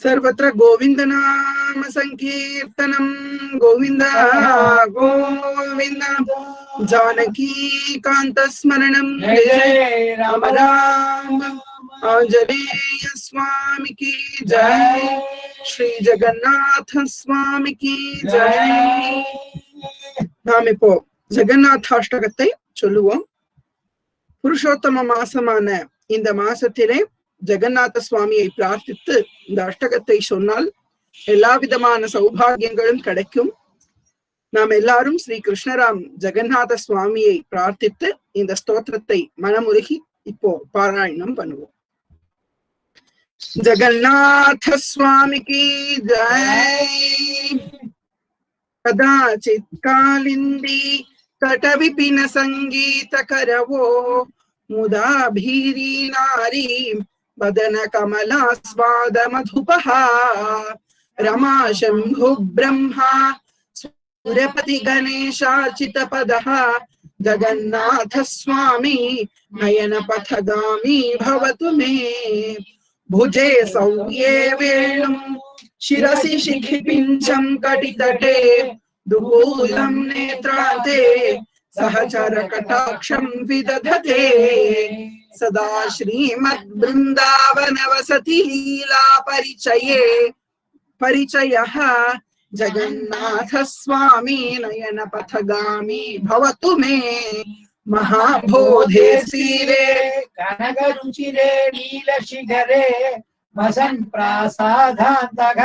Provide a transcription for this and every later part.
सर्वत्र गोविंद नाम संकीर्तनम गोविंद गोविंद जानकी कांत स्मरणम जय जय राम राम आंजनेय स्वामी की जय श्री जगन्नाथ स्वामी की जय நாம் இப்போ ஜெகநாதாஷ்டகத்தை சொல்லுவோம். புருஷோத்தம மாசமான இந்த மாசத்திலே ஜெகநாத சுவாமியை பிரார்த்தித்து இந்த அஷ்டகத்தை சொன்னால் எல்லா விதமான சௌபாகியங்களும் கிடைக்கும். நாம் எல்லாரும் ஸ்ரீ கிருஷ்ணராம் ஜெகநாத சுவாமியை பிரார்த்தித்து இந்த ஸ்தோத்திரத்தை மனமுருகி இப்போ பாராயணம் பண்ணுவோம். ஜெகநாத சுவாமிக்கு ஜெய். கதாச்சித் காலிந்தி तट विपिन संगीत करवो मुदा भीरी नारी वदन कमला स्वाद मधुपहा रमा शंभु ब्रह्मा सुरपति गणेशार्चित पदः जगन्नाथ स्वामी नयन पथगामी भवतु मे भुजे सौये वेणुं शिरसि शिखि पिञ्चं कटितटे दुकूलं नेत्रान्ते सहचर कटाक्षं विदधते सदा श्रीमद्बृन्दावन वसति लीला परिचयः जगन्नाथ स्वामी नयन पथगामी भवतु मे महाबोधे स्थिरे कनक रुचिरे नील शिखरे वसन् प्रासादान्तः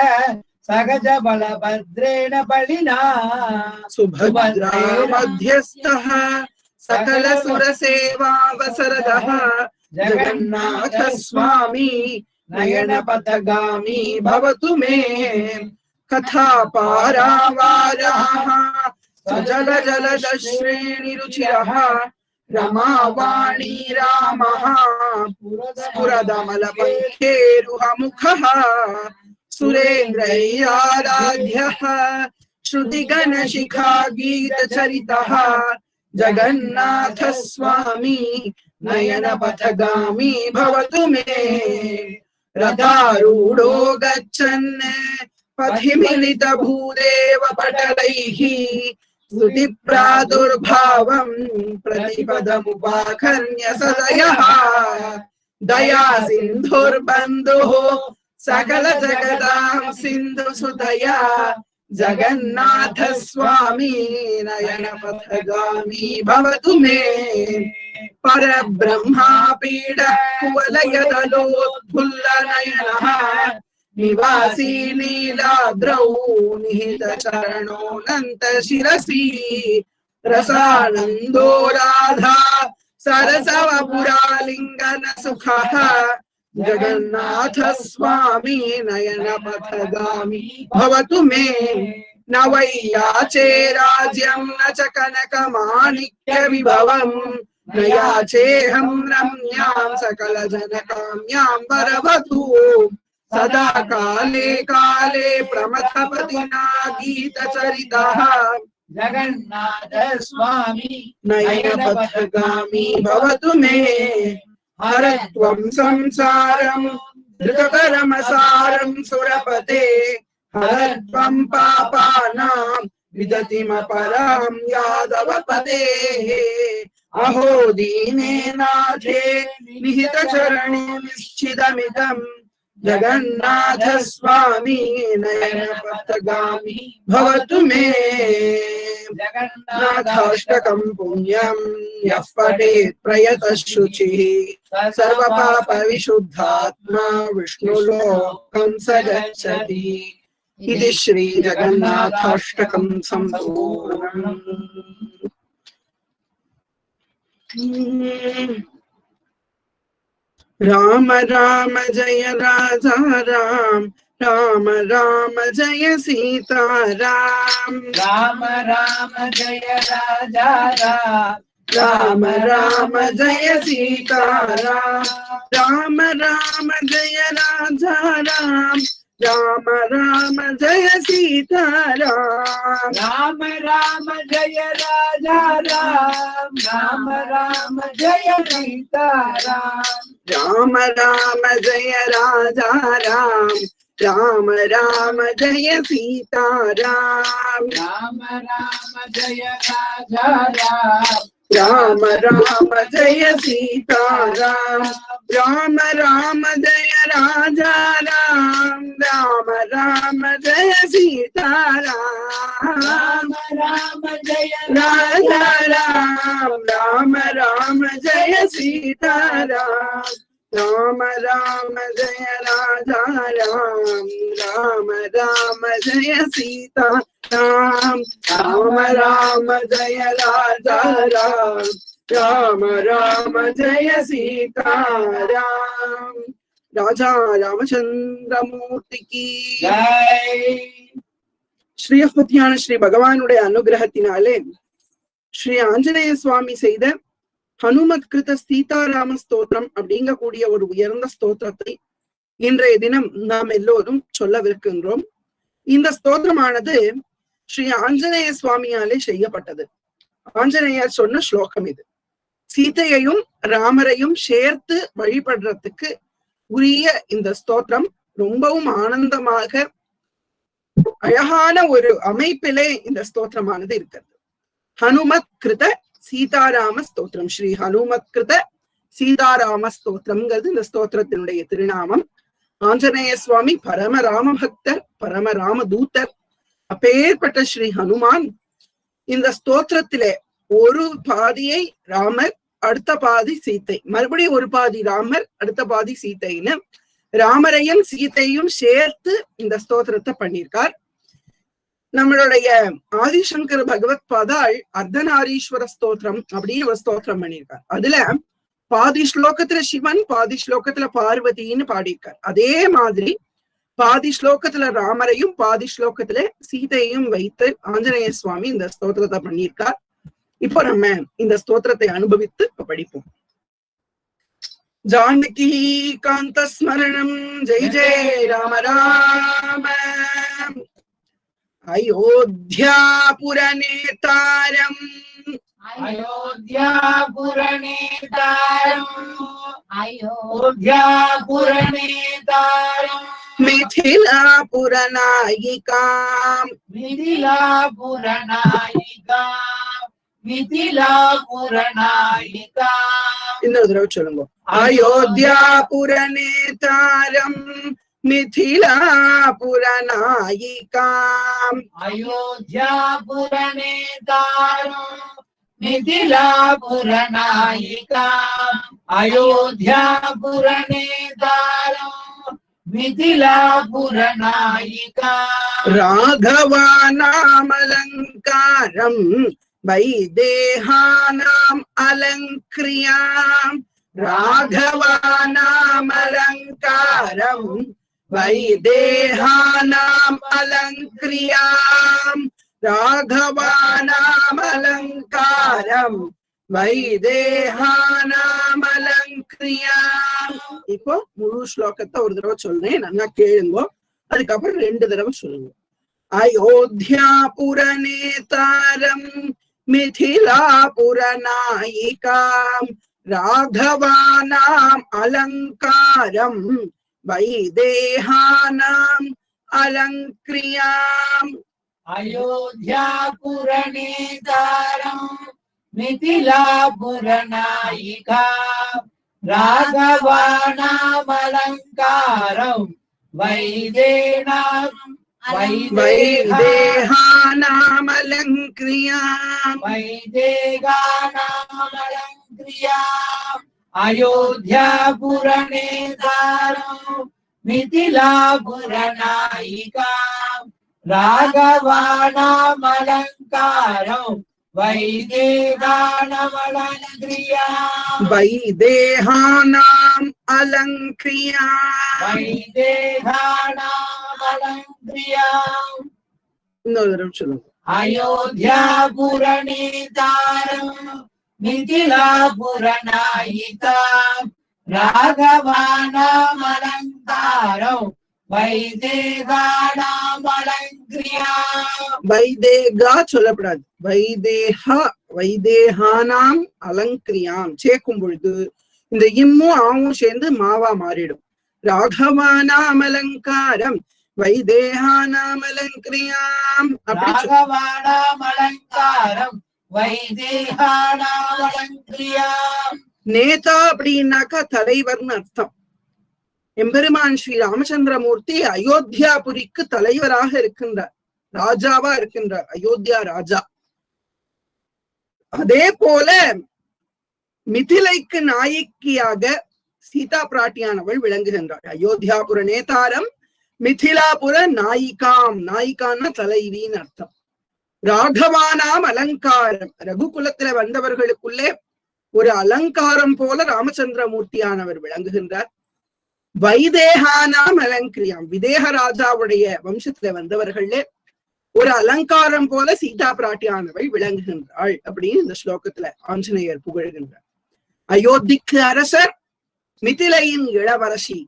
सगज बलभद्रेण बलिना सुभद्रा मध्यस्थः सकल सुर सेवा वसरदः जगन्नाथ स्वामी नयन पथगामी भवतु मे कथा पारावाराः सजल जलद श्रेणी रुचिरः रमावाणी रामः स्फुरदमल पंखेरुहमुखः सुरेन्द्रैराराध्यः श्रुतिगण शिखा गीत चरितः जगन्नाथ स्वामी नयन पथगामी भवतु मे रथारूढो गच्छन् पथि मिलित भूदेव पटलैः स्तुति प्रादुर्भावं प्रतिपदमुपाकर्ण्य सदयः दया सिन्धुर्बन्धुः सकल जगदां सिंधु सुतया जगन्नाथ स्वामी नयन पथगामी भवतु मे पर ब्रह्मा पीड कुवलयदलोत्फुल्ल नयनः निवासी नीलाद्रौ निहित चरणोऽनन्त शिरसि रसानन्दो राधा सरसवपुरालिङ्गन सुखः जगन्नाथ स्वामी नयन पथगामी भवतु मे न वै याचे राज्यं न च कनकमाणिक्य विभवम् न याचेऽहं रम्यां सकल जनकाम्यां वरवधू सदा काले काले प्रमथपतिना गीत चरितः जगन्नाथ स्वामी नयन पथगामी भवतु मे हरत्वं संसारं धृतकरमसारं सुरपते हरत्वं पापानां विदतिमपरां यादवपते अहो दीने नाथे निहितचरणे निश्चितमिदं जगन्नाथ स्वामी नयन पथगामी भवतु मे जगन्नाथाष्टकं पुण्यं यः पठेत् प्रयतः शुचिः सर्वपाप विशुद्धात्मा विष्णुलोकं स गच्छति इति श्री जगन्नाथाष्टकं सम्पूर्णम्। राम राम जय राजा राम राम राम जय सीता राम राम राम जय राजा राम राम राम जय सीता राम राम राम जय राजा राम राम राम जय सीता राम राम राम जय राजा राम राम राम जय सीता राम राम राम जय राजा राम राम राम जय सीताराम राम राम जय राजा राम राम राम जय सीताराम राम राम जय राजा राम राम राम जय सीताराम राम राम जय राजा राम राम राम जय सीताराम राम राम जय राजा राम राम राम जय सीताराम राम राम जय राजा राम राम राम जय सीताराम राजा रामचंद्रमूर्ति की जय ஸ்ரீயப்பத்தியான ஸ்ரீ பகவானுடைய அனுகிரகத்தினாலே ஸ்ரீ ஆஞ்சநேய சுவாமி செய்த ஹனுமத் கிருத சீதாராம ஸ்தோத்திரம் அப்படிங்கக்கூடிய ஒரு உயர்ந்த ஸ்தோத்திரத்தை இன்றைய தினம் நாம் எல்லோரும் சொல்லவிருக்கின்றோம். இந்த ஸ்தோத்திரமானது ஸ்ரீ ஆஞ்சநேய சுவாமியாலே செய்யப்பட்டது. ஆஞ்சநேயர் சொன்ன ஸ்லோகம் இது. சீதையையும் ராமரையும் சேர்த்து வழிபடுறதுக்கு உரிய இந்த ஸ்தோத்திரம் ரொம்பவும் ஆனந்தமாக அழகான ஒரு அமைப்பிலே இந்த ஸ்தோத்திரமானது இருக்கிறது. ஹனுமத் கிருத சீதாராம ஸ்தோத்திரம், ஸ்ரீ ஹனுமத் கிருத சீதாராம ஸ்தோத்திரம்ங்கிறது இந்த ஸ்தோத்திரத்தினுடைய திருநாமம். ஆஞ்சநேய சுவாமி பரமராம பக்தர், பரமராம தூதர். அப்பேற்பட்ட ஸ்ரீ ஹனுமான் இந்த ஸ்தோத்திரத்திலே ஒரு பாதியை ராமர், அடுத்த பாதி சீத்தை, மறுபடியும் ஒரு பாதி ராமர், அடுத்த பாதி சீத்தைன்னு ராமரையும் சீத்தையும் சேர்த்து இந்த ஸ்தோத்திரத்தை பண்ணியிருக்கார். நம்மளுடைய ஆதிசங்கர பகவத் பாதாள் அர்த்தநாரீஸ்வர ஸ்தோத்திரம் அப்படின்னு ஒரு ஸ்தோத்திரம் பண்ணியிருக்கார். அதுல பாதி ஸ்லோகத்துல சிவன், பாதி ஸ்லோகத்துல பார்வதின்னு பாடியிருக்கார். அதே மாதிரி பாதி ஸ்லோகத்துல ராமரையும் பாதி ஸ்லோகத்துல சீதையையும் வைத்து ஆஞ்சநேய சுவாமி இந்த ஸ்தோத்திரத்தை பண்ணியிருக்கார். இப்போ நம்ம இந்த ஸ்தோத்திரத்தை அனுபவித்து படிப்போம். ஜானகி காந்த ஸ்மரணம் ஜெய ஜெய ராம ராம அயோத்தியாபுரநேதாரம் அயோத்தியாபுரநேதாரம் அயோத்தியாபுரநேதாரம் மிதிலாபுரநாயிகாம் மிதிலாபுரநாயிகாம் மிதிலாபுரநாயிகாம். இன்னொரு தடவை சொல்லுங்க. அயோத்தியாபுரநேதாரம் மிதிலாபுரநாயிகாம் அயோத்தியாபுரநேதாரம் மிதிலாபுரநாயிகாம் அயோத்தியாபுரநேதாரம் மிதிலாபுரநாயிகாம். ராகவானாமலங்காரம் வைதேகானாம் அலங்கிரியாம் ராகவானாமலங்காரம் வைதேகானாம் அலங்கிரியாம் ராகவானாமலங்காரம் வைதேகானாம் அலங்கிரியாம். இப்போ முழு ஸ்லோகத்தை ஒரு தடவை சொல்றேன், நல்லா கேளுங்க. அதுக்கப்புறம் 2 தடவை சொல்லுங்க. அயோத்தியாபுரநேதாரம் மிதிலாபுரநாயிகாம் ராகவானாம் அலங்காரம் வைதேகானாம் அலங்கிரியாம். அயோத்தியாபுரநேதாரம் மிதிலாபுரநாயிகாம் ராகவானாம் அலங்காரம் வைதேகானாம் வைதேகானாம் அலங்கிரியாம் வைதேகானாம் அலங்கிரியாம். அயோத்தியாபுரநேதாரம் மிதிலாபுரநாயிகாம் ராகவானாம் அலங்காரம் வைதேகானாம் அலங்கிரியாம் வைதேகானாம் அலங்கிரியாம் வைதேகானாம் அலங்கிரியாம். இன்னொரு தடவை சொல்லுங்க. அயோத்தியாபுரநேதாரம் மிதிலாபுரநாயிகாம் ராகவானாம் அலங்காரம் வைதேகானாம் அலங்கிரியாம். வைதேகா சொல்லப்படாது, வைதேகா, வைதேகானாம் அலங்கிரியாம் சேர்க்கும் பொழுது இந்த இம்மும் ஆவும் சேர்ந்து மாவா மாறிடும். ராகவானாமலங்காரம் வைதேகானாமலங்கிரியாம். ராகவானாமலங்காரம் வைதேகானாமலங்கிரியாம். நேதா அப்படின்னாக்கா தலைவர்னு அர்த்தம். எம்பெருமான் ஸ்ரீ ராமச்சந்திரமூர்த்தி அயோத்தியாபுரிக்கு தலைவராக இருக்கின்றார், ராஜாவா இருக்கின்றார், அயோத்தியா ராஜா. அதே போல மிதிலைக்கு நாயக்கியாக சீதா பிராட்டியானவள் விளங்குகின்றாள். அயோத்தியாபுர நேதாரம், மிதிலாபுர நாயிகாம். நாயிகான்னா தலைவின்னு அர்த்தம். ராகவானாம் அலங்காரம், ரகுகுலத்துல வந்தவர்களுக்குள்ளே ஒரு அலங்காரம் போல ராமச்சந்திரமூர்த்தியானவர் விளங்குகின்றார். வைதேகானாம் அலங்கிரியாம், விதேக ராஜாவுடைய வம்சத்துல வந்தவர்களே ஒரு அலங்காரம் போல சீதா பிராட்டியானவள் விளங்குகின்றாள் அப்படின்னு இந்த ஸ்லோகத்துல ஆஞ்சநேயர் புகழ்கின்றார். அயோத்திக்கு அரசர், மிதிலையின் இளவரசி,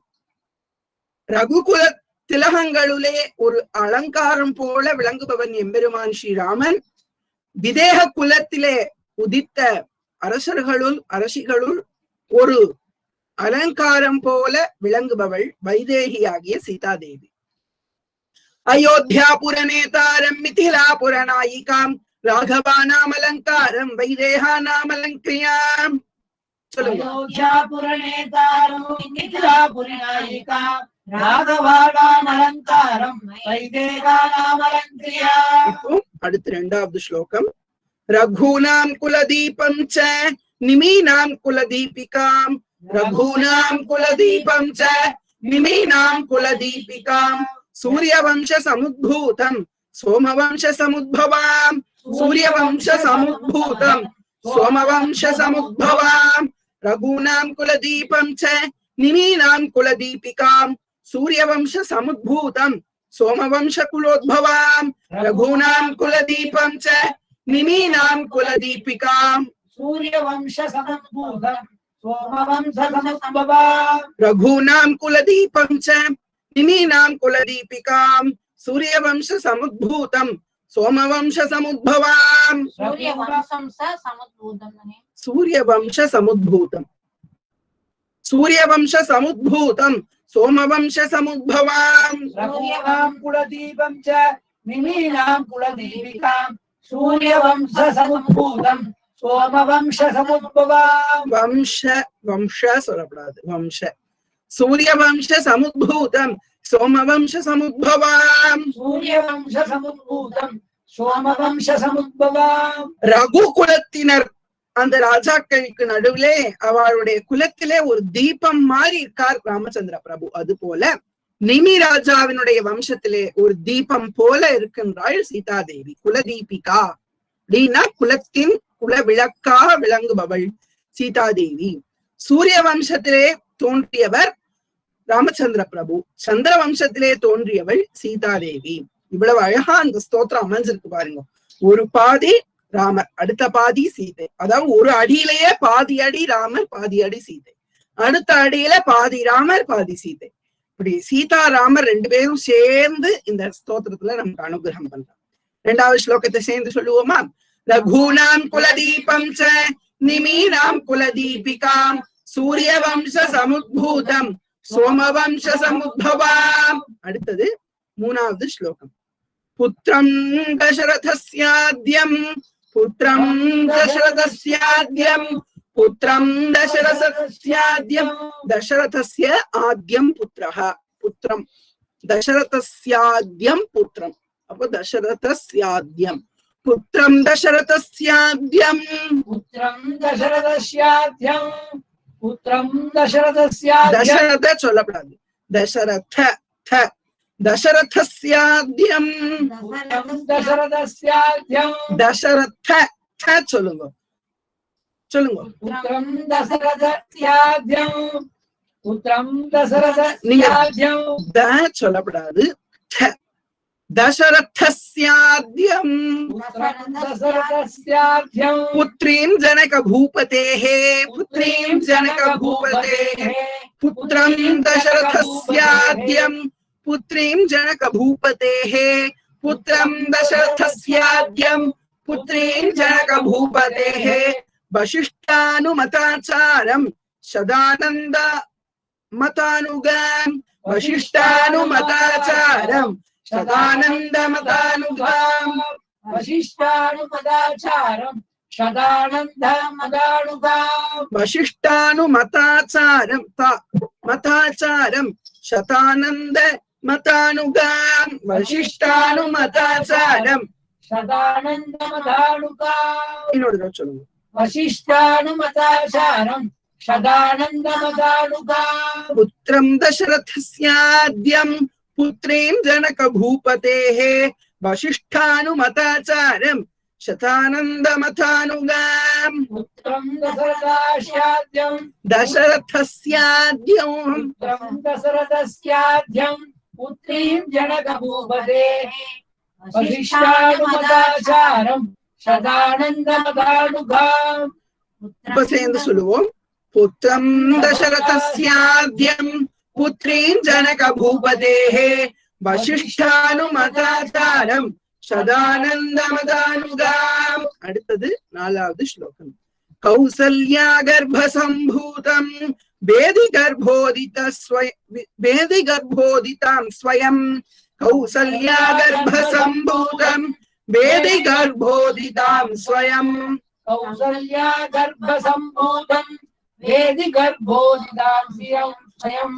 ரகுகுல திலகங்களுளே ஒரு அலங்காரம் போல விளங்குபவன் எம்பெருமான் ஸ்ரீராமன். விதேக குலத்திலே உதித்த அரசிகளுள் ஒரு அலங்காரம் போல விளங்குபவள் வைதேகியாகிய சீதாதேவி. அயோத்தியாபுர நேதாரம் மிதிலாபுர நாயிகாம் ராகவானாம் அலங்காரம் வைதேகானாம் அலங்கிரியாம். சொல்லுங்க. அயோத்தியாபுர நேதாரம் மிதிலாபுர நாயிகாம் ராகவானாம் அலங்காரம் வைதேகானாம் அலங்கிரியாம். இப்போ அடுத்த இரண்டாவது ஸ்லோகம். ரகுநாம் குலதீபம் ச நிமீனாம் குலதீபிகாம் ரகுநாம் குலதீபம் ச நிமீனாம் குலதீபிகாம் சூரியவம்ச சமுத்பூதம் சோமவம்ச சமுத்பவாம் சூரியவம்ச சமுத்பூதம் சோமவம்ச சமுத்பவாம் ரகுநாம் குலதீபம் ச நிமீனாம் குலதீபிகாம் சூரியவம்ச சமுத்பூதம் சோமவம்ச குலோத்பவாம் ரகுநாம் குலதீபம் ச நிமீனாம் குலதீபிகாம் சூரியவம்ச சமுத்பூதம் சோமவம்ச சமுத்பவாம் ரகுநாம் குலதீபம் ச நிமீனாம் குலதீபிகாம் சூரியவம்ச சமுத்பூதம் சோமவம்ச சமுத்பவாம் சூரியவம்ச சமுத்பூதம் சூரியவம்ச சமுத்பூதம் சோமவம்ச சமுத்பவாம் ரகுநாம் குலதீபம் ச நிமீனாம் குலதீபிகாம் சூரியவம்ச சமுத்பூதம் சோமவம்ச சமுத்பவாம். வம்ச வம்ச சொல்லப்படாது, வம்ச. சூரியவம்ச சமுத்பூதம் சோமவம்ச சமுத்பவாம் சூரியவம்ச சமுத்பூதம் சோமவம்ச சமுத்பவாம். ரகு குலத்தினர் அந்த ராஜாக்களுக்கு நடுவிலே அவளுடைய குலத்திலே ஒரு தீபம் மாறி இருக்கார் ராமச்சந்திர பிரபு. அது போல நிமி ராஜாவினுடைய வம்சத்திலே ஒரு தீபம் போல இருக்கின்றாள் சீதாதேவி. குலதீபிகா அப்படின்னா குலத்தின் குல விளக்காக விளங்குபவள் சீதாதேவி. சூரிய வம்சத்திலே தோன்றியவர் ராமச்சந்திர பிரபு, சந்திர வம்சத்திலே தோன்றியவள் சீதாதேவி. இவ்வளவு அழகா அந்த ஸ்தோத்திரம் அமைஞ்சிருக்கு பாருங்க. ஒரு பாதி ராமர், அடுத்த பாதி சீதை. அதாவது ஒரு அடியிலேயே பாதி அடி ராமர், பாதி அடி சீதை. அடுத்த அடியில பாதி ராமர், பாதி சீதை. இப்படி சீதா ராமர் ரெண்டு பேரும் சேர்ந்து இந்த ஸ்தோத்திரத்துல நமக்கு அனுகிரகம் பண்றாங்க. இரண்டாவது ஸ்லோகத்தை சேர்ந்து சொல்லுவோமா? ரகுநாம் குலதீபம் ச நிமீனாம் குலதீபிகாம் சூரியவம்ச சமுத்பூதம் சோமவம்ச சமுத்பவாம். அடுத்தது மூணாவது ஸ்லோகம். புத்திரம் தசரதஸ்யாத்யம் புத்திரம் தசரதஸ்யாத்யம் புத்திரம் தசரதஸ்யாத்யம் தசரதஸ்ய ஆத்யம் புத்திரஹ. புத்திரம் தசரதஸ்யாத்யம் புத்திரம். அப்போ தசரதஸ்யாத்யம் புத்திரம் தசரதஸ்யாத்யம் புத்திரம் தசரதஸ்யாத்யம் புத்திரம் தசரதஸ்யாத்யம். தசரத சொல்லப்படாது, தசரத த தசரதஸ்யாத்யம் புத்திரம் தசரதஸ்யாத்யம் தசரத த சொல்லுங்க சொல்லுங்க. புத்திரம் தசரதஸ்யாத்யம் புத்திரம் தசரதஸ்யாத்யம். த சொல்லப்படாது, த தசரதஸ்யாத்யம் தசரதஸ்யாத்யம் புத்ரீம் ஜனக பூபதேஹ புத்ரீம் ஜனக பூபதேஹ புத்திரம் தசரதஸ்யாத்யம் புத்ரீம் ஜனக பூபதேஹ புத்திரம் தசரதஸ்யாத்யம் புத்ரீம் ஜனக பூபதேஹ வசிஷ்டானுமதாச்சாரம் சதானந்த मतानुगाम् वसिष्ठानुमताचारम् सदानंद मतानुगाम् वसिष्ठानुमताचारम् सदानंद मतानुगाम् वसिष्ठानुमताचारम् मताचारम् शतानंद मतानुगाम् वसिष्ठानुमताचारम् सदानंद मतानुगाम् இன்னொரு தடவை சொல்லுங்க वसिष्ठानुमताचारम् सदानंद मतानुगाम् पुत्रं दशरथस्याद्यं पुत्रीं जनक भूपतेः वसिष्ठानुमताचारम् शतानन्दमतानुगाम् पुत्रं दशरथस्याद्यं पुत्रीं जनक भूपतेः वसिष्ठानुमताचारम् सदानंद मतानुगाम् இப்ப சேர்ந்து சொல்லுவோம் पुत्रं दशरथस्याद्यं पुत्रीं जनक भूपतेः वसिष्ठानुमताचारम् सदानन्दमतानुगाम् அடுத்தது நாலாவது ஸ்லோகம் कौसल्या गर्भसम्भूतं वेदिगर्भोदितां स्वयं कौसल्या गर्भसम्भूतं वेदिगर्भोदितां स्वयं कौसल्या गर्भसम्भूतं वेदिगर्भोदितां स्वयं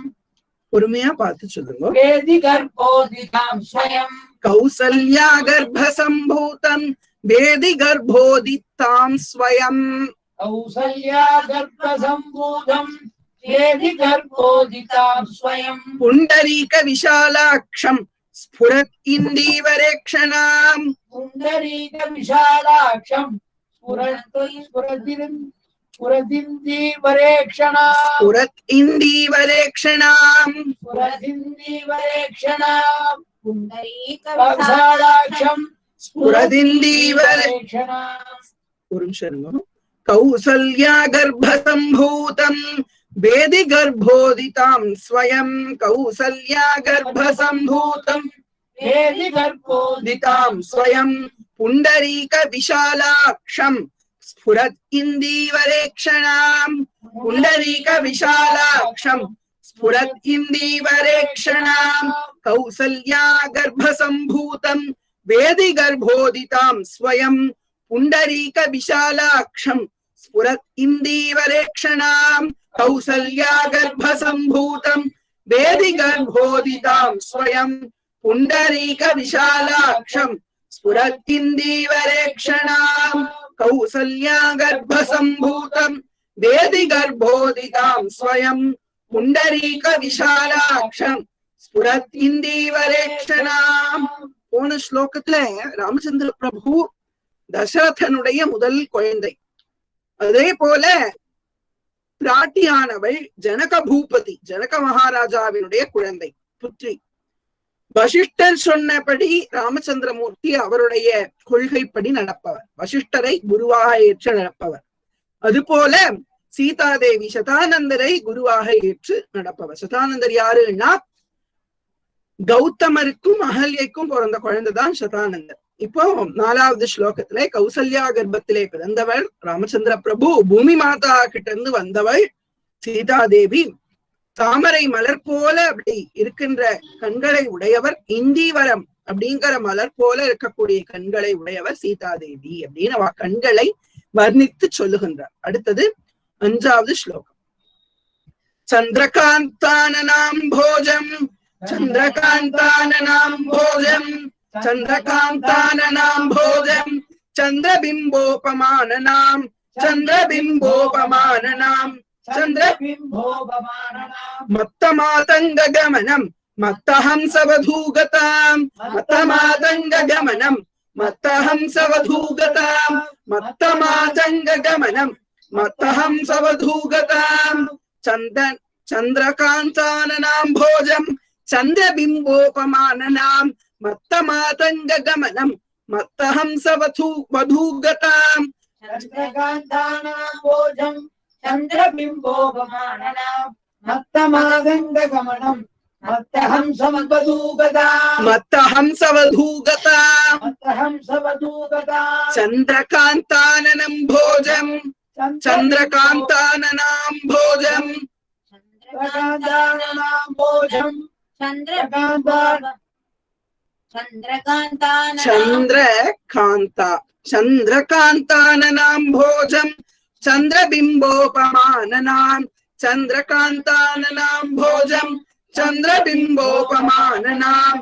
பொறுமையா பார்த்து சொல்லுங்க वेदिगर्भोदितां स्वयं कौसल्या गर्भसम्भूतं वेदिगर्भोदितां स्वयं कौसल्या गर्भसम्भूतं वेदिगर्भोदितां स्वयं पुण्डरीक विशालाक्षं स्फुरत् इन्दीवरेक्षणाम् पुण्डरीक विशालाक्षं स्फुरदिन्दीवरेक्षणाम् पुण्डरीक विशालाक्षं स्फुरदिन्दीवरेक्षणाम् कौसल्या गर्भसम्भूतं वेदिगर्भोदितां स्वयं कौसल्या गर्भसम्भूतं वेदिगर्भोदितां स्वयं पुण्डरीक विशालाक्षं स्फुरत् इन्दीवरेक्षणाम् पुण्डरीक विशालाक्षं स्फुरत् इन्दीवरेक्षणाम् कौसल्या गर्भसम्भूतं वेदिगर्भोदितां स्वयं पुण्डरीक विशालाक्षं स्फुरत् इन्दीवरेक्षणाम् कौसल्या गर्भसम्भूतं वेदिगर्भोदितां स्वयं पुण्डरीक विशालाक्षं स्फुरत् इन्दीवरेक्षणाम् कौसल्या गर्भसम्भूतं वेदिगर्भोदितां स्वयं पुण्डरीक विशालाक्षं स्फुरत् इन्दीवरेक्षणाम् போன ஸ்லோகத்துல ராமச்சந்திர பிரபு தசரதனுடைய முதல் குழந்தை. அதே போல பிராட்டியானவள் ஜனக பூபதி ஜனக மகாராஜாவினுடைய குழந்தை புத்ரி. வசிஷ்டர் சொன்னபடி ராமச்சந்திரமூர்த்தி அவருடைய கொள்கைப்படி நடப்பவர், வசிஷ்டரை குருவாக ஏற்று நடப்பவர். அதுபோல சீதாதேவி சதானந்தரை குருவாக ஏற்று நடப்பவர். சதானந்தர் யாருன்னா கௌதமருக்கும் அகல்யைக்கும் பிறந்த குழந்தைதான் சதானந்தர். இப்போ நாலாவது ஸ்லோகத்திலே கௌசல்யா கர்ப்பத்திலே பிறந்தவள் ராமச்சந்திர பிரபு, பூமி மாதா கிட்ட இருந்து வந்தவள் சீதாதேவி, தாமரை மலர் போல அப்படி இருக்கின்ற கண்களை உடையவர், இந்தீவரம் அப்படிங்கிற மலர் போல இருக்கக்கூடிய கண்களை உடையவர் சீதாதேவி அப்படின்னு அவ கண்களை வர்ணித்து சொல்லுகின்றார். அடுத்தது அஞ்சாவது ஸ்லோகம் சந்திரகாந்தானனாம் போஜம் சந்திரகாந்தானனாம் போஜம் சந்திரகாந்தானனாம் போஜம் சந்திரபிம்போபமானனாம் சந்திரபிம்போபமானனாம் மத்தமாதங்க கமனம் மத்தஹம்சவதூகதாம் மத்தமாதங்க கமனம் மத்தஹம்சவதூகதாம் மத்தமாதங்க கமனம் மத்தஹம்சவதூகதாம் சந்திரகாந்தானனாம் போஜம் சந்திரபிம்போபமானனாம் மத்தமாதங்க கமனம் மத்தஹம்சவதூகதாம் சந்திரகாந்தானனாம் போஜம் चन्द्रबिम्बोपमाननां मत्तमागण्डगमनं मत्तहंसवधूगतां चन्द्रकान्ताननं भोजं चन्द्रकान्ताननां भोजं चन्द्रकान्ताननाम्भोजम् चन्द्रकान्ताननाम्भोजम् चन्द्रबिम्बोपमाननाम् चन्द्रकान्ताननाम्भोजम् चन्द्रबिम्बोपमाननाम्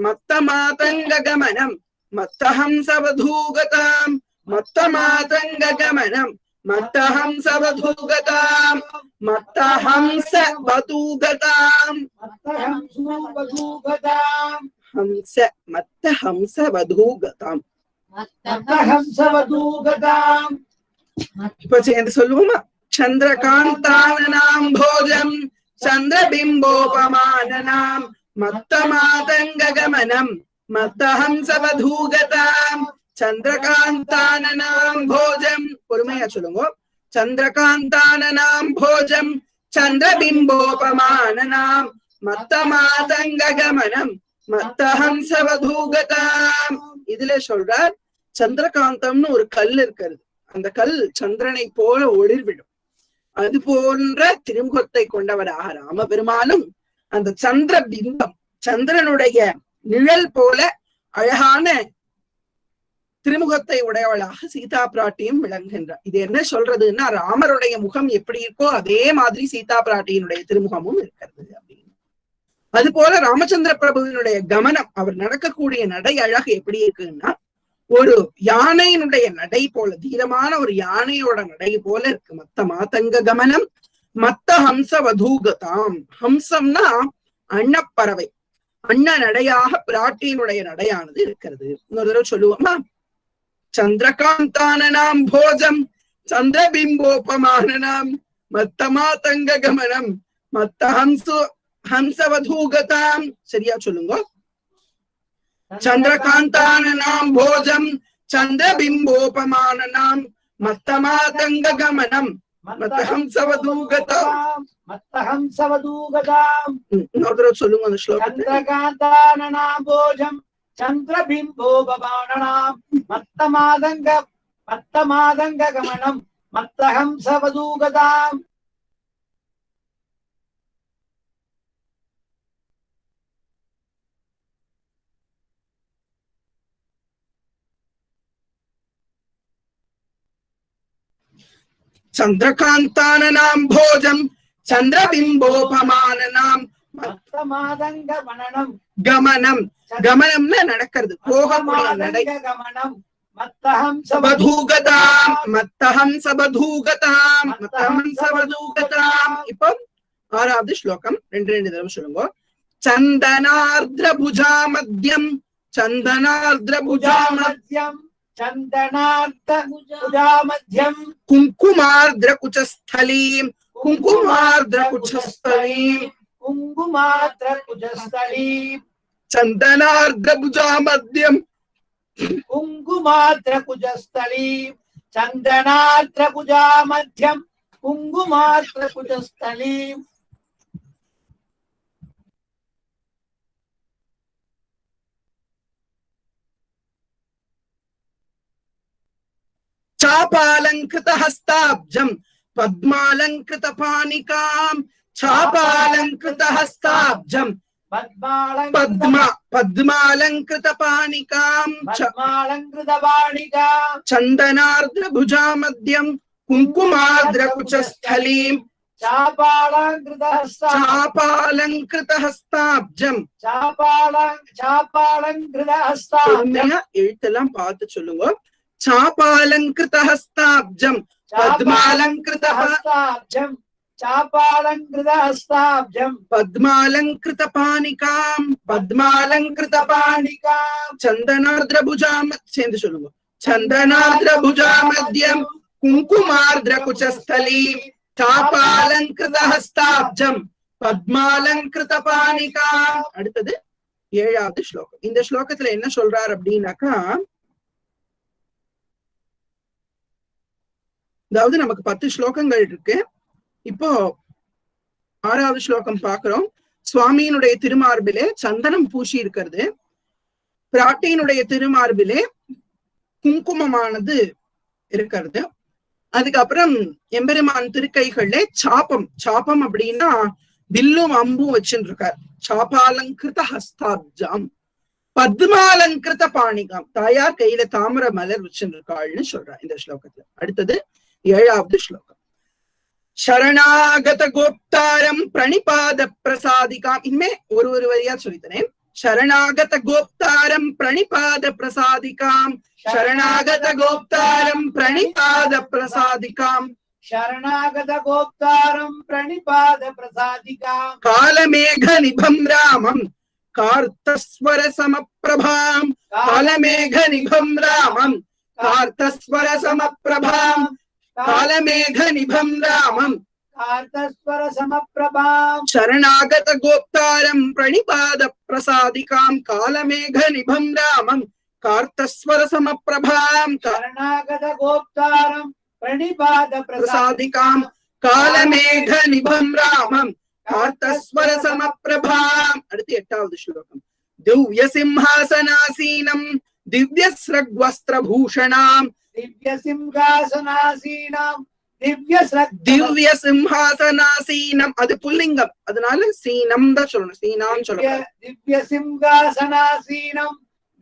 मत्तमातङ्गगमनम् मत्तहंसवधूगताम् मत्तमातङ्गगमनम् मत्तहंसवधूगताम् मत्तहंसवधूगताम् हंस मत्तहंसवधूगताम् இப்ப சேர்ந்து சொல்லுவோமா? சந்திரகாந்தானனாம்போஜம் சந்திரபிம்போபமானனாம் மத்தமாதங்ககமனம் மத்தஹம்சவதூகதாம் சந்திரகாந்தானனாம்போஜம். பொறுமையா சொல்லுங்க. சந்திரகாந்தானனாம்போஜம் சந்திரபிம்போபமானனாம் மத்தமாதங்ககமனம் மத்தஹம்சவதூகதாம். இதுல சொல்றார் சந்திரகாந்தம்னு ஒரு கல் இருக்கிறது. அந்த கல் சந்திரனை போல ஒளிர்விடும். அது போன்ற திருமுகத்தை கொண்டவராக ராமபெருமானும் அந்த சந்திர பிம்பம் சந்திரனுடைய நிழல் போல அழகான திருமுகத்தை உடையவளாக சீதா பிராட்டியும் விளங்குகின்றார். இது என்ன சொல்றதுன்னா, ராமருடைய முகம் எப்படி இருக்கோ அதே மாதிரி சீதா பிராட்டியினுடைய திருமுகமும் இருக்கிறது அப்படின்னு. அது போல ராமச்சந்திர பிரபுவினுடைய கமனம், அவர் நடக்கக்கூடிய நடை அழகு எப்படி இருக்குன்னா, ஒரு யானையினுடைய நடை போல, தீரமான ஒரு யானையோட நடை போல இருக்கு. மத்த மாதங்க கமனம் மத்த ஹம்ச வதூகதாம். ஹம்சம்னா அன்னப்பறவை, அன்ன நடையாக பிராட்டியினுடைய நடையானது இருக்கிறது. இன்னொரு தடவை சொல்லுவோமா? சந்திரகாந்தானனாம் போஜம் சந்திரபிம்போபமானனாம் மத்த மாதங்க கமனம் மத்த ஹம்சவதூகதாம். சரியா சொல்லுங்க. சந்திரகாந்தானனாம் போஜம் சந்திரபிம்போபமானனாம் மத்தமாதங்ககமனம் மத்தஹம்சவதூகதாம் மத்தஹம்சவதூகதாம். இன்னொரு சொல்லுங்க அந்த ஸ்லோகத்தை. சந்திரகாந்தானனாம் போஜம் சந்திரபிம்போபமானனாம் மத்தமாதங்ககமனம் மத்தஹம்சவதூகதாம். சந்திரகாந்தானனாம் போஜம் சந்திரபிம்போபமானனாம் மத்தமாதங்கமனம் கமனம். கமனம்னா நடக்கிறது, போகக்கூடிய நடை. கமனம் மத்தஹம்சவதூகதாம் மத்தஹம்சவதூகதாம் மத்தஹம்சவதூகதாம். இப்போ ஆறாவது ஸ்லோகம். ரெண்டு தடவை சொல்லுங்க. சந்தனார்த்ர புஜாமத்யம் சந்தனார்த்ர புஜாமத்யம் சந்தனார்த்தபுஜாமத்யம் குங்குமார்த்ர குச்சஸ்தலீம் குங்குமார்த்ர குச்சஸ்தலீம் குங்குமார்த்ர குச்சஸ்தலீம் சந்தனார்த்ர புஜாமத்யம் குங்குமார்த்ர குச்சஸ்தலீம் சந்தனார்த்ர புஜாமத்யம் குங்குமார்த்ர குச்சஸ்தலீம். చాపాలంకృత హస్తాబ్జం పద్మాలంకృత పానికాం చాపాలంకృత హస్తాబ్జం పద్మాలంకృత పానికాం చందనార్ద్ర భుజామద్యం కుంకుమార్ద్ర కుచస్థలీం చాపాలంకృత హస్తాబ్జం. எழுத்தெல்லாம் பார்த்து சொல்லுங்க. சாபாலங்கிருத ஹஸ்தாப்ஜம் பத்மாலங்கிருத ஹஸ்தாப்ஜம் சாபாலங்கிருத ஹஸ்தாப்ஜம் பத்மாலங்கிருத பானிகாம் பத்மாலங்கிருத பானிகாம் சந்தனார்த்ர புஜாம். சேர்ந்து சொல்லுங்க. சந்தனார்த்ர புஜாமத்யம் குங்குமார்த்ர குச்சஸ்தலீம் சாபாலங்கிருத ஹஸ்தாப்ஜம் பத்மாலங்கிருத பானிகாம். அடுத்தது ஏழாவது ஸ்லோகம். இந்த ஸ்லோகத்துல என்ன சொல்றார் அப்படின்னாக்கா, அதாவது நமக்கு 10 ஸ்லோகங்கள் இருக்கு. இப்போ ஆறாவது ஸ்லோகம் பாக்குறோம். சுவாமியினுடைய திருமார்பிலே சந்தனம் பூசி இருக்கிறது. பிராட்டியினுடைய திருமார்பிலே குங்குமமானது இருக்கிறது. அதுக்கப்புறம் எம்பெருமான் திருக்கைகள்ல சாப்பம், சாப்பம் அப்படின்னா வில்லும் அம்பும் வச்சுட்டு இருக்கார். சாபாலங்கிருத ஹஸ்தாப்ஜாம் பத்மாலங்கிருத பாணிகாம், தாயார் கையில தாமர மலர் வச்சுட்டு இருக்காள்னு சொல்றார் இந்த ஸ்லோகத்துல. அடுத்தது 7வது ஸ்லோகம். சரணாகத கோப்தாரம் பிரணிபாத பிரசாதிகாம். இனிமே ஒரு வரியா சொல்லித்தனேன். शरणागत गोप्तारं प्रणिपाद प्रसादिकां, शरणागत गोप्तारं प्रणिपाद प्रसादिकां, शरणागत गोप्तारं प्रणिपाद प्रसादिकां, कालमेघ निभं रामं कार्तस्वर समप्रभां, कालमेघ निभं रामं कार्तस्वर समप्रभां, कालमेघ निभं रामं कार्तस्वर समप्रभां, शरणागत गोप्तारं प्रणिपाद प्रसादिकां, कालमेघ निभं रामं कार्तस्वर समप्रभां, शरणागत गोप्तारं प्रणिपाद प्रसादिकां, कालमेघ निभं रामं कार्तस्वर समप्रभां. அடுத்து 8வது ஸ்லோகம். दिव्य सिंहासनासीनं दिव्यस्रग्वस्त्रभूषणां, दिव्य सिंहासनासीनं दिव्य सिंहासनासीनं, அது புல்லிங்கம், அதனால சீனம் தான் சொல்லணும், சீனான்னு சொல்லணும். दिव्य सिंहासनासीनं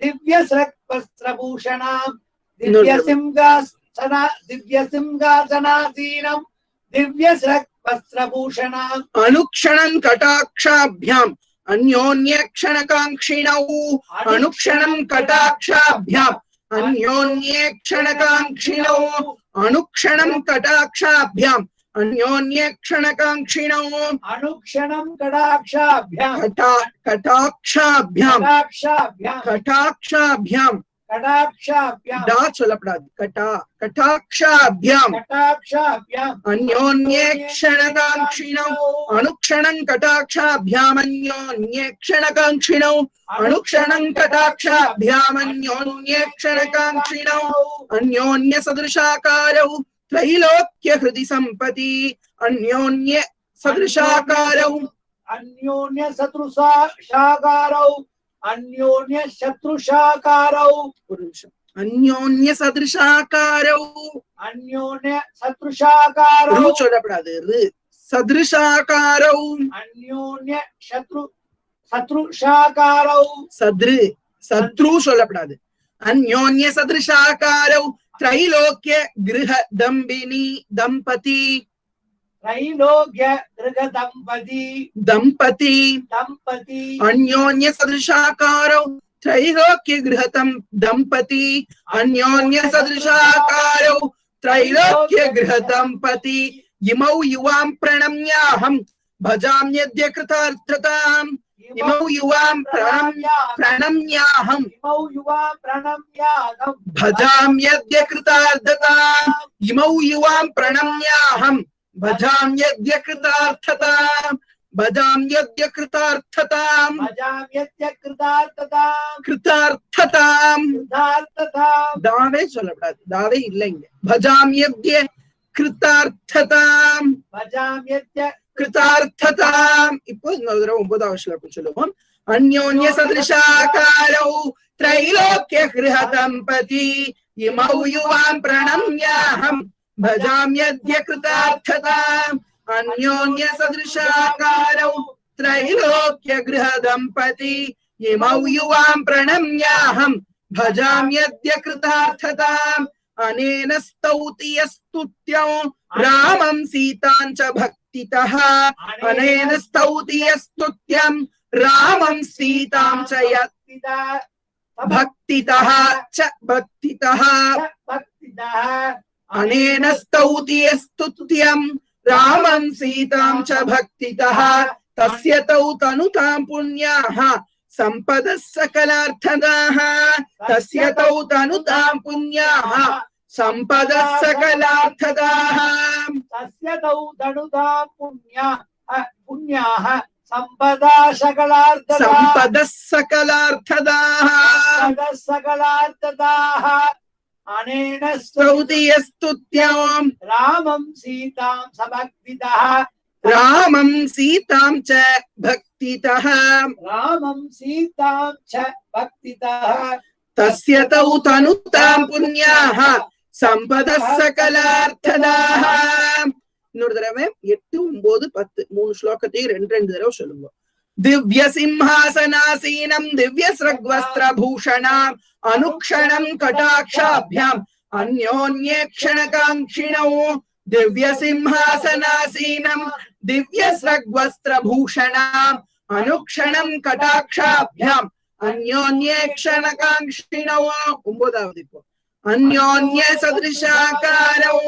दिव्यस्रग्वस्त्रभूषणां, दिव्य सिंहासनासीनं दिव्यस्रग्वस्त्रभूषणां, अनुक्षणं कटाक्षाभ्याम् अन्योन्यक्षणकाङ्क्षिणौ, अनुक्षणं कटाक्षाभ्याम् अन्योन्यक्षणकाङ्क्षिणौ, अनुक्षणं कटाक्षाभ्याम् अन्योन्यक्षणकाङ्क्षिणौ, अनुक्षणं कटाक्षाभ्याम् कटाक्षाभ्याम् कटाक्षाभ्याम् डा சொல்லப்படாது, कटाक्षाभ्याम् अन्योन्यक्षणकाङ्क्षिणौ, अनुक्षणं कटाक्षाभ्याम् अन्योन्यक्षणकाङ्क्षिणौ, अनुक्षणं कटाक्षाभ्याम् अन्योन्यक्षणकाङ्क्षिणौ, अन्योन्य सदृशाकारौ त्रैलोक्य हृदि सम्पति, अन्योन्य सदृशाकारौ अन्योन्य सदृशाकारौ अन्योन्य शत्रुशाकारौ, अन्योन्य सदृशाकारौ, अन्योन्य शत्रुशाकारौ சொல்லப்படாது, सदृशाकारौ, अन्योन्य शत्रुशाकारौ, शत्रु சொல்லப்படாது, अन्योन्य सदृशाकारौ त्रैलोक्य गृह दम्बिनी दंपति, त्रैलोक्य गृह दंपति दंपति, अन्योन्य सदृशाकारौ त्रैलोक्य गृहतं दंपति, अन्योन्य सदृशाकारौ त्रैलोक्य गृह दंपति, इमौ युवां प्रणम्याहं भजाम्यद्य कृतार्थताम्, इमौ युवां प्रणम्याहं भजाम्यद्य कृतार्थताम्, इमौ युवां प्रणम्याहं भजाम्यद्य कृतार्थताम्, भजाम्यद्य कृतार्थताम्, कृतार्थताम् दावे சொல்லப்படாது, दावे இல்லைங்க, भजाम्यद्य कृतार्थताम्, कृतार्थताम्. இப்போ இன்னொரு தடவை 9வது ஸ்லோகம் சொல்லுவோம். अन्योन्य सदृशाकारौ त्रैलोक्य गृह दंपति, इमौ युवां प्रणम्याहं भजाम्यद्य कृतार्थताम्, अन्योन्य सदृशाकारौ त्रैलोक्य गृह दंपति, इमौ युवां प्रणम्याहं भजाम्यद्य कृतार्थताम्, अनेन स्तौति यस्तुत्यं रामं सीतां च भक्तितः, अनेन स्तौति यस्तुत्यं रामं सीतां च भक्तितः च भक्तितः, अनेन स्तौति यस्तुत्यं रामं सीतां च भक्तितः, तस्य तौ तनुतां पुण्याः सम्पदः सकलार्थदाः, तस्य तौ तनुतां पुण्याः सम्पदः सकलार्थदाः, तस्य तौ तनुतां पुण्याः सम्पदः सकलार्थदाः, अनेन स्तौति यस्तुत्यं रामं सीतां च भक्तितः, रामं सीतां च भक्तितः, रामं सीतां च भक्तितः, तस्य तौ तनुतां पुण्याः சம்பதः சகலார்த்ததாः. இன்னொரு தடவை 8, 9, 10 3 ஸ்லோகத்தையும் 2 தடவை சொல்லுங்க. திவ்ய சிம்ஹாசனாசீனம் திவ்ய ஸ்ரக்வஸ்திரபூஷணாம் அனுக்ஷணம் கடாக்ஷாப்யாம் அன்யோன்யேக்ஷணகாங்க்ஷிணோ. திவ்ய சிம்ஹாசனாசீனம் திவ்ய ஸ்ரக்வஸ்திரபூஷணாம் அனுக்ஷணம் கடாக்ஷாப்யாம் அன்யோன்யேக்ஷணகாங்க்ஷிணோ. 9வது இப்போ அன்யோன்ய சதிருஷாகாரௌ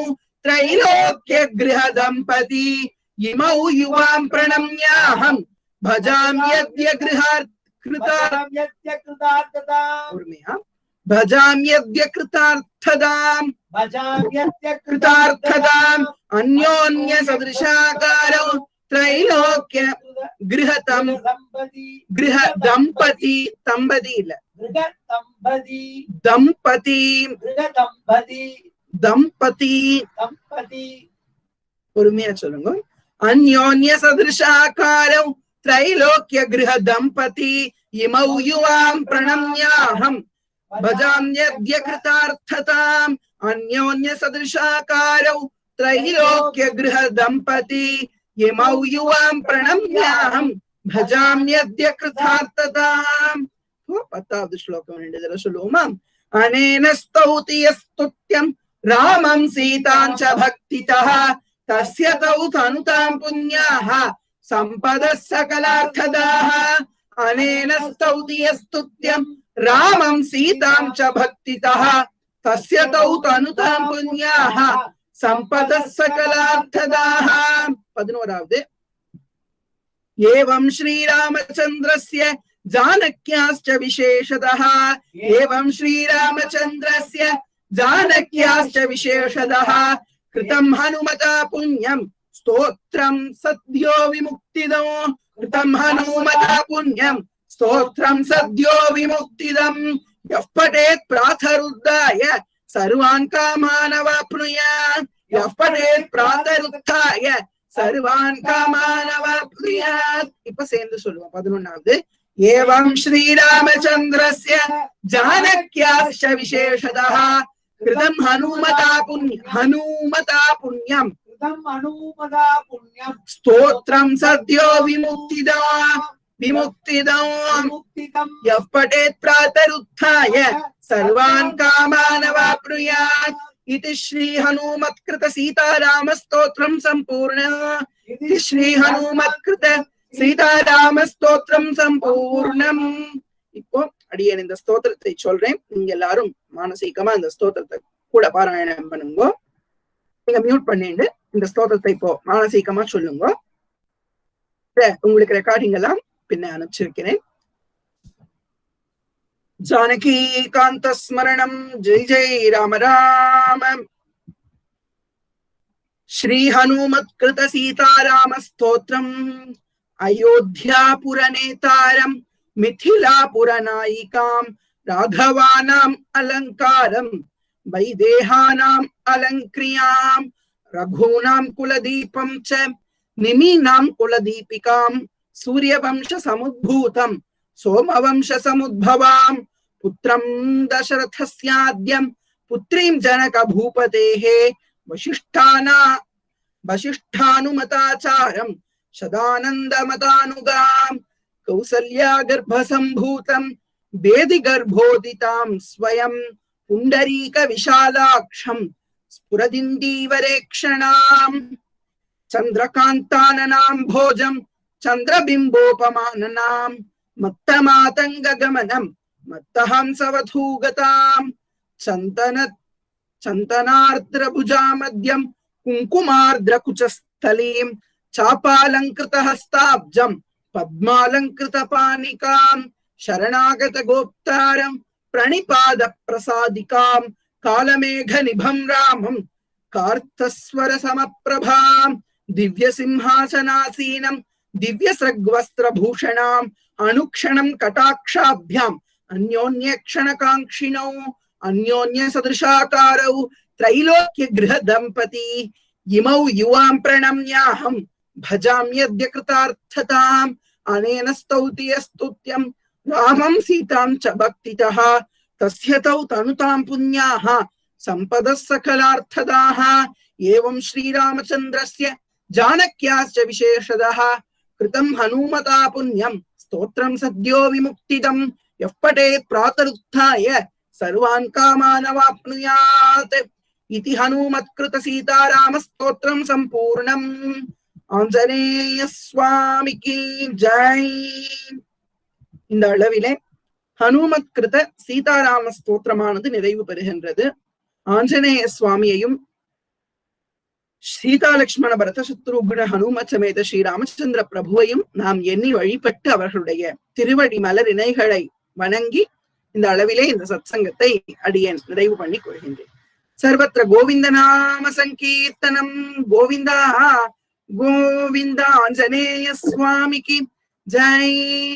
त्रैलोक्य गृह दंपति इमौ युवां प्रणम्याहं भजाम्यद्य कृतार्थदाम् अन्योन्य सदृशाकारौ त्रैलोक्य गृह दंपति दंपति பொறுமையா சொல்லுங்க. அன்யோன்ய சதிருஷாகாரௌ त्रैलोक्य गृह दंपति इमौ युवां प्रणम्याहं भजाम्यद्य कृतार्थताम्. अन्योन्य सदृशाकारौ त्रैलोक्य गृह दंपति इमौ युवां प्रणम्याहं भजाम्यद्य कृतार्थताम्. 10வது ஸ்லோகம் 2 தடவை சொல்லுவோமா? अनेन स्तौति यस्तुत्यं रामं सीतां च भक्तितः तस्य तौ तनुतां पुण्याः सम्पदः सकलार्थदाः. अनेन स्तौति यस्तुत्यं रामं सीतां च भक्तितः तस्य तौ तनुतां पुण्याः सम्पदः सकलार्थदाः. 11வது एवं श्रीरामचन्द्रस्य जानक्याश्च विशेषतः एवं श्रीरामचन्द्रस्य जानक्याश्च विशेषतः कृतं हनुमता पुण्यं स्तोत्रं सद्यो विमुक्तिदं. कृतं हनुमता पुण्यं स्तोत्रं सद्यो विमुक्तिदं. यः पठेत् प्रातरुद्धाय सर्वान् कामान् अवाप्नुयात्. यः पठेत् प्रातरुत्थाय सर्वान् कामान् अवाप्नुयात्. இப்ப சேர்ந்து சொல்லுவோம். 11வது एवं श्रीरामचन्द्रस्य जानक्याश्च विशेषतः कृतं हनुमता पुण्यं स्तोत्रं सद्यो विमुक्तिदं. यः पठेत् प्रातरुत्थाय सर्वान् कामान् अवाप्नुयात्. इति श्री हनुमत्कृत सीतारामस्तोत्रं सम्पूर्णम्. इति श्री हनुमत्कृत சீதாராம ஸ்தோத்திரம் சம்பூர்ணம். இப்போ அடியேன் இந்த ஸ்தோத்திரத்தை சொல்றேன். நீங்க எல்லாரும் மானசீகமா இந்த ஸ்தோத்திரத்தை கூட பாராயணம் பண்ணுங்க. நீங்க மியூட் பண்ணிட்டு இந்த ஸ்தோத்திரத்தை இப்போ மானசீகமா சொல்லுங்க. உங்களுக்கு ரெக்கார்டிங் எல்லாம் பின்ன அனுப்பிச்சிருக்கிறேன். ஜானகி காந்த ஸ்மரணம். ஜெய் ஜெய் ராம ராம. ஸ்ரீ ஹனுமத்கிருத சீதாராம ஸ்தோத்திரம். अयोध्यापुरनेतारं मिथिलापुरनायिकां राघवानाम् अलङ्कारं वैदेहानाम् अलङ्क्रियां रघूनां कुलदीपं च निमीनां कुलदीपिकां सूर्यवंश समुद्भूतं सोमवंश समुद्भवां पुत्रं दशरथस्याद्यं पुत्रीं जनक भूपतेः वसिष्ठानुमताचारं सदानन्दमतानुगां कौसल्या गर्भसम्भूतं वेदि गर्भोदितां स्वयं पुण्डरीक विशालाक्षं स्फुरदिन्दीवरेक्षणां चन्द्रकान्ताननां भोजं चन्द्रबिम्बोपमाननां मत्तमातङ्गगमनं मत्तहंसवधूगतां चन्दनार्द्रभुजामध्यं कुङ्कुमार्द्रकुचस्थलीं चापालंकृतहस्ताब्जं पद्मालंकृतपानिकां शरणागतगोप्तारं प्रणिपादप्रसादिकां कालमेघनिभं रामं कार्तस्वरसमप्रभां दिव्यसिंहासनासीनं दिव्यसृग्वस्त्रभूषणां अनुक्षणं कटाक्षाभ्यां अन्योन्यक्षणकाङ्क्षिणौ अन्योन्यसदृशाकारौ त्रैलोक्यगृहदम्पती इमौ युवां प्रणम्याहं भजाम्यद्य कृतार्थताम्. अनेन स्तौति यस्तुत्यं रामं सीतां च भक्तितः तस्य तौ तनुतां पुण्याः सम्पदः सकलार्थदाः एवं श्रीरामचन्द्रस्य जानक्याश्च विशेषदः कृतं हनुमता पुण्यं स्तोत्रं सद्यो विमुक्तिदं यः पठेत् प्रातरुत्थाय सर्वान् कामान् अवाप्नुयात् इति हनुमत्कृत सीतारामस्तोत्रं सम्पूर्णम् आञ्जनेय स्वामी की जय. இந்த அளவிலே ஹனுமத்கிருத சீதாராம ஸ்தோத்திரமானது நிறைவு பெறுகின்றது. ஆஞ்சநேய சுவாமியையும் சீதா லட்சுமண பரத சத்ருகுண ஹனுமத் சமேத ஸ்ரீ ராமச்சந்திர பிரபுவையும் நாம் எண்ணி வழிபட்டு அவர்களுடைய திருவடி மலர் இணைகளை வணங்கி இந்த அளவிலே இந்த சத்சங்கத்தை அடியேன் நிறைவு பண்ணி கொள்கின்றேன். சர்வத்திர கோவிந்த நாம சங்கீர்த்தனம். கோவிந்தா கோவிந்தா. ஆஞ்சநேய சுவாமிக்கு ஜெய்.